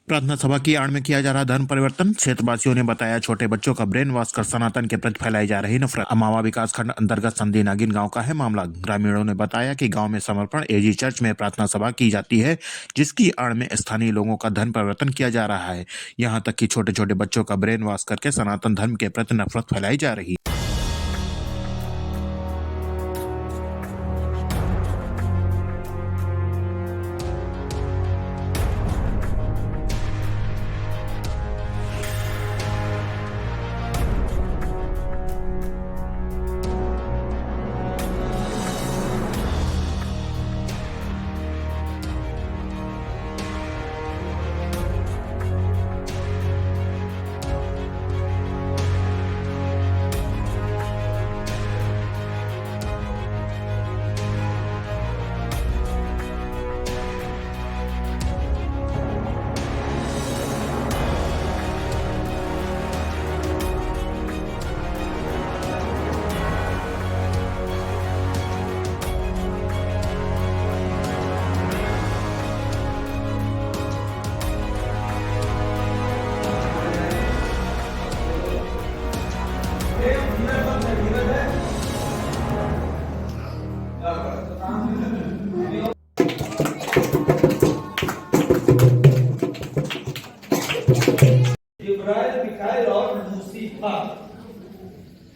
प्रार्थना सभा की आड़ में किया जा रहा धर्म परिवर्तन। क्षेत्रवासियों ने बताया छोटे बच्चों का ब्रेन वॉश कर सनातन के प्रति फैलाई जा रही नफरत। अमावा विकास खंड अंतर्गत संधी नागिन गांव का है मामला। ग्रामीणों ने बताया कि गांव में समर्पण एजी चर्च में प्रार्थना सभा की जाती है, जिसकी आड़ में स्थानीय लोगों का धर्म परिवर्तन किया जा रहा है। यहाँ तक कि छोटे छोटे बच्चों का ब्रेन वॉश करके सनातन धर्म के प्रति नफरत फैलाई जा रही है।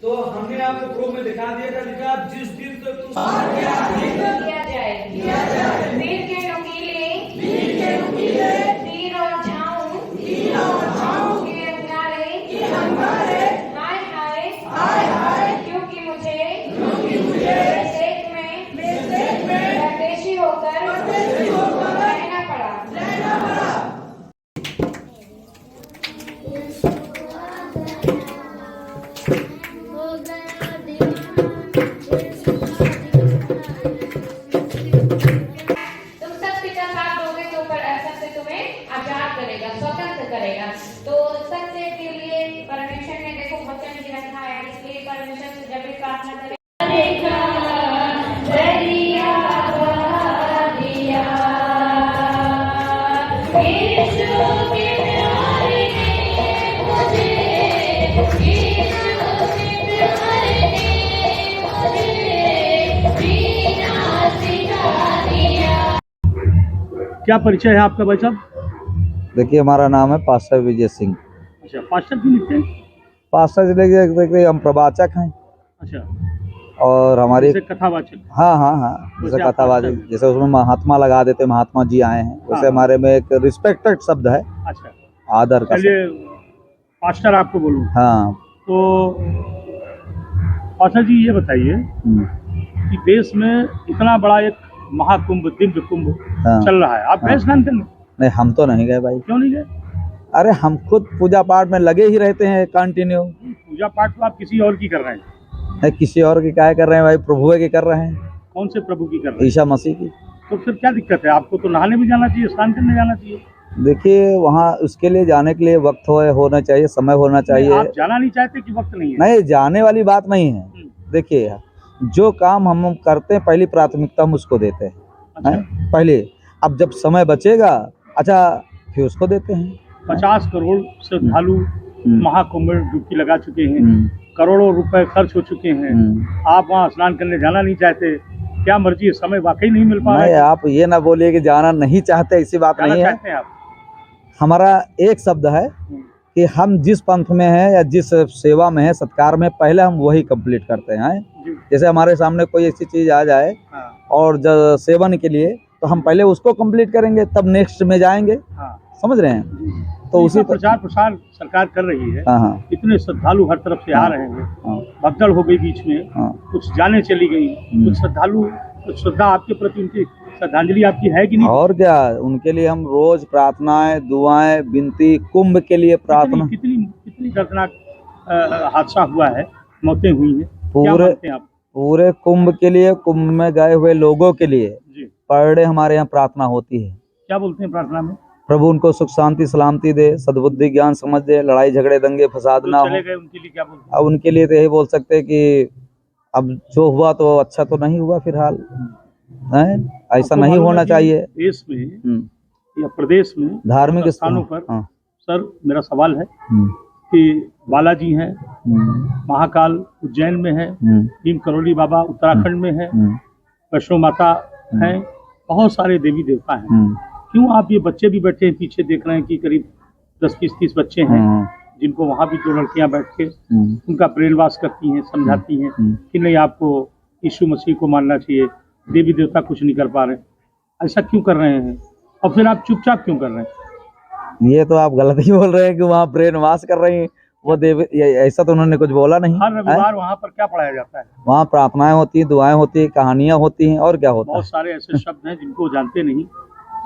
तो हमने आपको प्रूफ में दिखा दिया था, लिखा जिस दिन तो किया जाए वीर के नुकीले तीर और झाऊं के अंगारे हाय हाय क्योंकि मुझे देश में परदेशी होकर रहना पड़ा। स्वतंत्र करेगा। तो सत्य के लिए परमेश्वर ने देखो वचन भी रखा है, इसलिए परमेश्वर से जब भी प्रार्थना करें क्या परिचय है आपका भाई साहब? देखिए, हमारा नाम है पास्टर विजय सिंह। अच्छा, पास्टर क्यों लिखते हैं? पास्टर जी देखिए हम प्रवाचक हैं। अच्छा, और हमारी कथावाचक। हाँ जैसे कथावाचक, जैसे उसमें महात्मा लगा देते, महात्मा जी आए हैं, वैसे हमारे में एक रिस्पेक्टेड शब्द है। अच्छा, आदर का। चलिए पास्टर आपको बोलूं। हाँ, तो पास्टर जी ये बताइए कि देश में इतना बड़ा एक महाकुंभ, दिव्य कुंभ चल रहा है, आप गए स्नान करने? नहीं, हम तो नहीं गए भाई। क्यों नहीं गए? अरे हम खुद पूजा पाठ में लगे ही रहते हैं कंटिन्यू। पूजा पाठ तो आप किसी और की कर रहे हैं। नहीं, किसी और की क्या कर रहे हैं भाई, प्रभु की कर रहे हैं। कौन से प्रभु की कर रहे हैं? ईसा मसीह की। तो फिर क्या दिक्कत है? आपको तो नहाने भी जाना चाहिए, स्नान करने जाना चाहिए। देखिए, वहाँ उसके लिए जाने के लिए वक्त होना चाहिए, समय होना चाहिए। आप जाना नहीं चाहते कि वक्त नहीं है? नहीं, जाने वाली बात नहीं है। देखिए, जो काम हम करते हैं पहली प्राथमिकता हम उसको देते हैं। अच्छा। पहले, अब जब समय बचेगा अच्छा फिर उसको देते हैं। 50 करोड़ श्रद्धालु महाकुंभ में डुबकी लगा चुके हैं, करोड़ों रुपए खर्च हो चुके हैं, आप वहाँ स्नान करने जाना नहीं चाहते? क्या मर्जी है, समय वाकई नहीं मिल पा रहा है? आप ये ना बोलिए कि जाना नहीं चाहते, ऐसी बात नहीं है। चाहते हैं आप? हमारा एक शब्द है कि हम जिस पंथ में हैं या जिस सेवा में है, सत्कार में, पहले हम वही कंप्लीट करते हैं। जैसे हमारे सामने कोई ऐसी चीज आ जाए और सेवन के लिए, तो हम पहले उसको कंप्लीट करेंगे, तब नेक्स्ट में जाएंगे। समझ रहे हैं? तो उसी प्रचार प्रसार सरकार कर रही है। इतने श्रद्धालु हर तरफ से आ रहे हैं, भगदड़ हो गई बीच में, कुछ जाने चली गई, कुछ श्रद्धालु, कुछ श्रद्धा आपके प्रति, उनकी श्रद्धांजलि आपकी है कि नहीं? और क्या, उनके लिए हम रोज प्रार्थनाएं, दुआएं, विनती, कुंभ के लिए प्रार्थना। कितनी दर्दनाक हादसा हुआ है, मौतें हुई हैं, पूरे कुंभ के लिए, कुंभ में गए हुए लोगों के लिए पर डे हमारे यहाँ प्रार्थना होती है। क्या बोलते हैं प्रार्थना में? प्रभु उनको सुख शांति सलामती दे, सद्बुद्धि ज्ञान समझ दे, लड़ाई झगड़े दंगे फसाद ना हो। उनके लिए क्या बोलते हैं? अब उनके लिए तो यही बोल सकते हैं कि अब जो हुआ तो अच्छा तो नहीं हुआ फिलहाल, है ऐसा नहीं होना चाहिए। देश में या प्रदेश में धार्मिक स्थानों पर हाँ। सर मेरा सवाल है हम्म, कि बालाजी है, हम्म, महाकाल उज्जैन में है, हम्म, भीम करोली बाबा उत्तराखंड में है, हम्म, वैष्णो माता है, बहुत सारे देवी देवता हैं। हम्म, क्यों आप ये बच्चे भी बैठे हैं पीछे देख रहे हैं कि करीब 10-20-30 बच्चे हैं हम्म, जिनको वहाँ भी 2 लड़कियां बैठ के हम्म, उनका ब्रेन वॉश करती हैं, समझाती हैं कि नहीं आपको यीशु मसीह को मानना चाहिए, देवी देवता कुछ नहीं कर पा रहे। ऐसा क्यों कर रहे हैं और फिर आप चुपचाप क्यों कर रहे हैं? ये तो आप गलत ही बोल रहे हैं कि वहाँ ब्रेन वॉश कर रही हैं वो देवी, ऐसा तो उन्होंने कुछ बोला नहीं हर है। रविवार वहाँ पर क्या पढ़ाया जाता है? वहाँ प्रार्थनाएं होती हैं, दुआएं होती हैं, कहानियां होती हैं और क्या होता बहुत है। सारे ऐसे शब्द हैं जिनको वो जानते नहीं,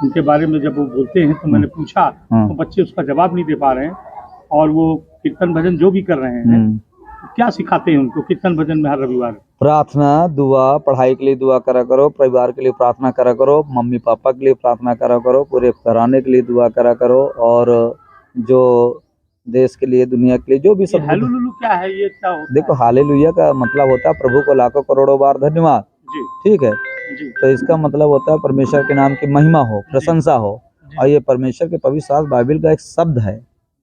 उनके बारे में जब वो बोलते हैं तो मैंने पूछा तो बच्चे उसका जवाब नहीं दे पा रहे हैं और वो कीर्तन भजन जो भी कर रहे हैं तो क्या सिखाते हैं उनको कीर्तन भजन में हर रविवार? प्रार्थना, दुआ, पढ़ाई के लिए दुआ करा करो, परिवार के लिए प्रार्थना करा करो, मम्मी पापा के लिए प्रार्थना करा करो, पूरे घराने के लिए दुआ करा करो और जो देश के लिए, दुनिया के लिए, जो भी सब। हालेलुया क्या है, ये क्या होता देखो, हालेलुया का मतलब होता है प्रभु को लाखों करोड़ों बार धन्यवाद। जी ठीक है, जी तो इसका मतलब होता है परमेश्वर के नाम की महिमा हो, प्रशंसा हो। और ये परमेश्वर के पवित्र शास्त्र बाइबल का एक शब्द है,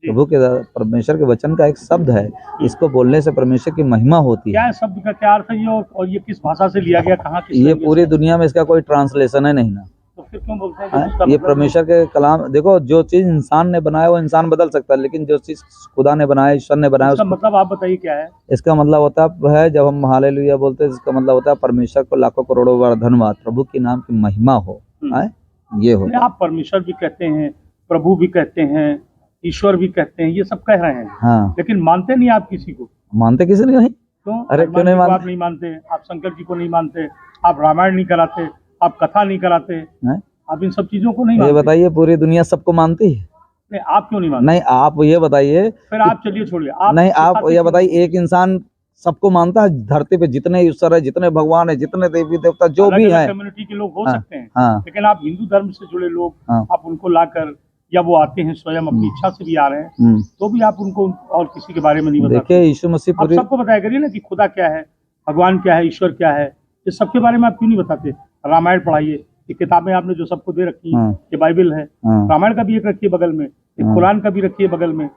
प्रभु के परमेश्वर के वचन का एक शब्द है। इसको बोलने से परमेश्वर की महिमा होती है। क्या है शब्द का क्या अर्थ है ये और ये किस भाषा से लिया गया, कहाँ किस ये language पूरी से? दुनिया में इसका कोई ट्रांसलेशन है नहीं ना। तो फिर क्यों बोलते हैं कि है? इसका ये मतलब परमेश्वर के कलाम। देखो, जो चीज इंसान ने बनाया वो इंसान बदल सकता है, लेकिन जो चीज खुदा ने बनाया, ईश्वर ने बनाया, इसका उसको मतलब आप बताइए क्या है? इसका मतलब होता है जब हम हालेलुया बोलते हैं, इसका मतलब होता है परमेश्वर को लाखों करोड़ों बार धन्यवाद, प्रभु के नाम की महिमा हो। है? ये हो। नहीं, आप परमेश्वर भी कहते हैं, प्रभु भी कहते हैं, ईश्वर भी कहते हैं, ये सब कह रहे हैं, हाँ, लेकिन मानते नहीं आप किसी को। मानते किसी ने नहीं। क्यों? अरे क्यों हनुमान नहीं जी को मानते? आप नहीं मानते, आप शंकर जी को नहीं मानते, आप रामायण नहीं कराते, आप कथा नहीं कराते, हैं? आप इन सब चीजों को नहीं ये मानते। बताइए, पूरी दुनिया सबको मानती है? नहीं, आप क्यों नहीं मानते? नहीं, आप ये बताइए। फिर आप चलिए छोड़िए, आप नहीं, आप सिखाते ये क्यों? बताइए, एक इंसान सबको मानता है? धरती पे जितने ईश्वर है, जितने भगवान है, जितने देवी देवता जो भी अलग-अलग है, कम्युनिटी के लोग हो हाँ, सकते हैं, हाँ, लेकिन आप हिंदू धर्म से जुड़े लोग, हाँ, आप उनको लाकर, या वो आते हैं स्वयं अपनी इच्छा से भी आ रहे हैं, तो भी आप उनको और किसी के बारे में नहीं बताते। देखिए, यीशु मसीह आप पूरी सबको बताया करिए ना कि खुदा क्या है, भगवान क्या है, ईश्वर क्या है, ये सबके बारे में आप क्यों नहीं बताते? रामायण पढ़ाइए, ये किताबें आपने जो सबको दे रखी हैं, ये बाइबल है, रामायण का भी एक रखिए बगल में, एक कुरान का भी रखिए बगल में,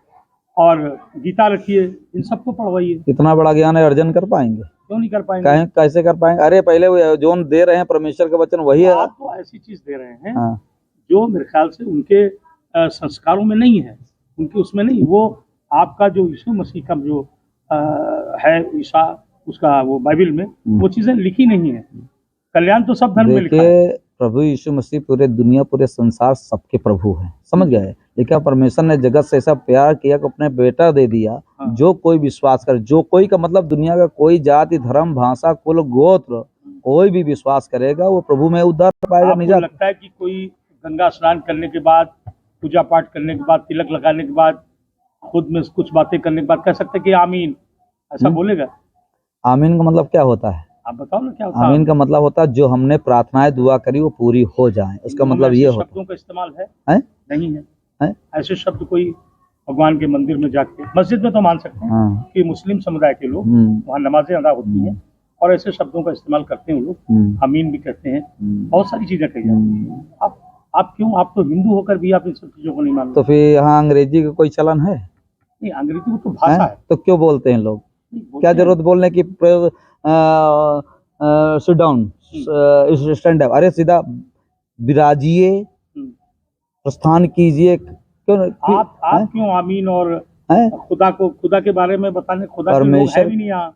और गीता रखिए, इन सबको पढ़वाइए। इतना बड़ा ज्ञान अर्जन कर पाएंगे? क्यों नहीं कर पाएंगे? कैसे कर पाएंगे? अरे पहले वो जो दे रहे हैं परमेश्वर का वचन वही है। आप तो ऐसी चीज दे रहे हैं हाँ, जो मेरे ख्याल से उनके संस्कारों में नहीं है, उनके उसमें नहीं। वो आपका जो यीशु मसीह का जो है ईसा, उसका वो बाइबल में वो चीजें लिखी नहीं है। कल्याण तो सब धर्म में लिखा है। देखिए, प्रभु यीशु मसीह पूरे दुनिया, पूरे संसार सबके प्रभु हैं, समझ गए? लेकिन परमेश्वर ने जगत से ऐसा प्यार किया कि अपने बेटा दे दिया। जो कोई विश्वास करे, जो कोई का मतलब दुनिया का कोई जाति, धर्म, भाषा, कुल, गोत्र, कोई भी विश्वास करेगा वो प्रभु में उद्धार पाएगा, आपको निजात। लगता है कि कोई गंगा स्नान करने के बाद, पूजा पाठ करने के बाद, तिलक लगाने के बाद, खुद में कुछ बातें करने के बाद कह सकते हैं कि आमीन, ऐसा बोलेगा? आमीन का मतलब क्या होता है? आप बताओ ना क्या होता है? आमीन का मतलब होता है जो हमने प्रार्थनाएं दुआ करी वो पूरी हो जाए, उसका मतलब ये होता शब्दों का इस्तेमाल है। नहीं है? है ऐसे शब्द कोई भगवान के मंदिर में जाके, मस्जिद में तो मान सकते हैं हाँ। कि मुस्लिम समुदाय के लोग वहाँ नमाजें अदा होती हैं और ऐसे शब्दों का इस्तेमाल करते हैं लोग, आमीन भी कहते हैं, बहुत सारी चीजें कही जाती हैं। आप क्यों, आप तो हिंदू होकर भी आप इन सब चीजों को नहीं मानते? तो फिर यहाँ अंग्रेजी का कोई चलन है? नहीं, अंग्रेजी तो भाषा है। तो क्यों बोलते हैं लोग? क्या जरूरत बोलने की? सिट डाउन, स्टैंड अप, अरे सीधा विराजिए, प्रस्थान कीजिए। क्यों आप क्यों आमीन और खुदा के बारे में बताने? खुदा के लोग है भी नहीं यहाँ।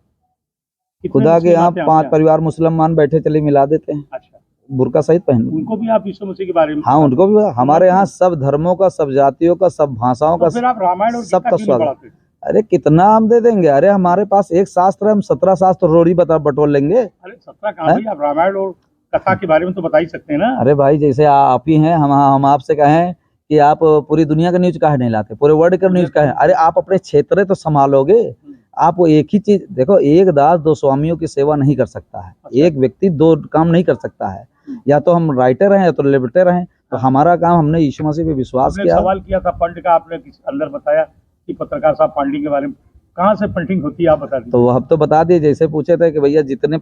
खुदा के यहाँ 5 परिवार मुसलमान बैठे, चले मिला देते हैं। अच्छा, बुर्का सहित पहन। उनको भी आप यीशु मसीह के बारे में? हाँ, उनको भी। हमारे यहाँ सब धर्मों का, सब जातियों का, सब भाषाओं का, फिर आप रामायण और सबका गीता क्यों नहीं पढ़ाते? अरे कितना हम दे देंगे? अरे हमारे पास एक शास्त्र है, हम 17 शास्त्र रोड़ी बटोर लेंगे। अरे 17 कहाँ भी, आप रामायण और कथा के बारे में तो बता ही सकते हैं ना। अरे भाई, जैसे आप ही हैं, हम आपसे कहें कि आप पूरी दुनिया का न्यूज काहे नहीं लाते, पूरे वर्ल्ड का न्यूज काहे? अरे आप अपने क्षेत्र तो संभालोगे। आप वो एक ही चीज देखो, एक दास 2 स्वामियों की सेवा नहीं कर सकता है। एक व्यक्ति 2 काम नहीं कर सकता है। या तो हम राइटर हैं या तो लिबरेटर हैं। तो हमारा काम, हमने यीशु मसीह पे विश्वास किया। सवाल किया था फंड का, आपने अंदर बताया कि पत्रकार साहब फंडिंग के बारे में, कहाँ से फंडिंग होती है आप बता दीजिए। तो हम तो बता दिए, जैसे पूछे थे कि भैया जितने